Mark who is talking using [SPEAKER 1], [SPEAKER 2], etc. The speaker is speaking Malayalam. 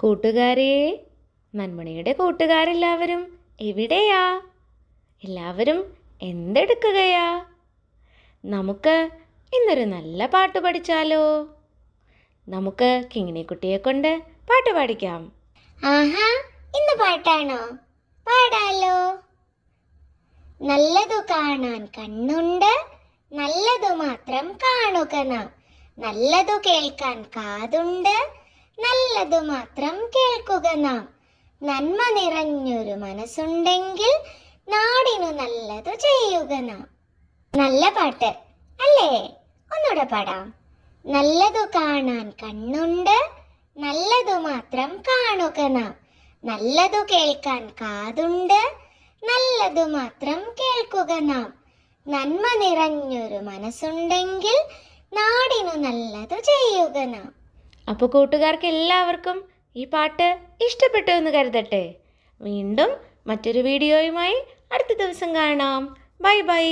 [SPEAKER 1] കൂട്ടുകാരെ, നന്മണിയുടെ കൂട്ടുകാരെല്ലാവരും എവിടെയാ? എല്ലാവരും എന്തെടുക്കുകയാ? നമുക്ക് ഇന്നൊരു നല്ല പാട്ട് പഠിച്ചാലോ? നമുക്ക് കിങ്ങിണിക്കുട്ടിയെ കൊണ്ട് പാട്ട് പാടിക്കാം.
[SPEAKER 2] ആഹാ, ഇന്ന് പാട്ടാണോ? പാടാലോ. നല്ലതു കാണാൻ കണ്ണുണ്ട്, നല്ലതു മാത്രം കാണുക നാം. നല്ലതു കേൾക്കാൻ കാതുണ്ട്, നല്ലതു മാത്രം കേൾക്കുക നാം. നന്മ നിറഞ്ഞൊരു മനസ്സുണ്ടെങ്കിൽ നാടിനു നല്ലതു ചെയ്യുക നാം. നല്ല പാട്ട് അല്ലേ? ഒന്നുകൂടെ പാടാം. നല്ലതു കാണാൻ കണ്ണുണ്ട്, നല്ലതു മാത്രം കാണുക നാം. നല്ലതു കേൾക്കാൻ കാതുണ്ട്, നല്ലതു മാത്രം കേൾക്കുക നാം. നന്മ നിറഞ്ഞൊരു മനസ്സുണ്ടെങ്കിൽ നാടിനു നല്ലതു ചെയ്യുക നാം.
[SPEAKER 1] അപ്പോൾ കൂട്ടുകാർക്ക് എല്ലാവർക്കും ഈ പാട്ട് ഇഷ്ടപ്പെട്ടു എന്ന് കരുതട്ടെ. വീണ്ടും മറ്റൊരു വീഡിയോയുമായി അടുത്ത ദിവസം കാണാം. Bye bye.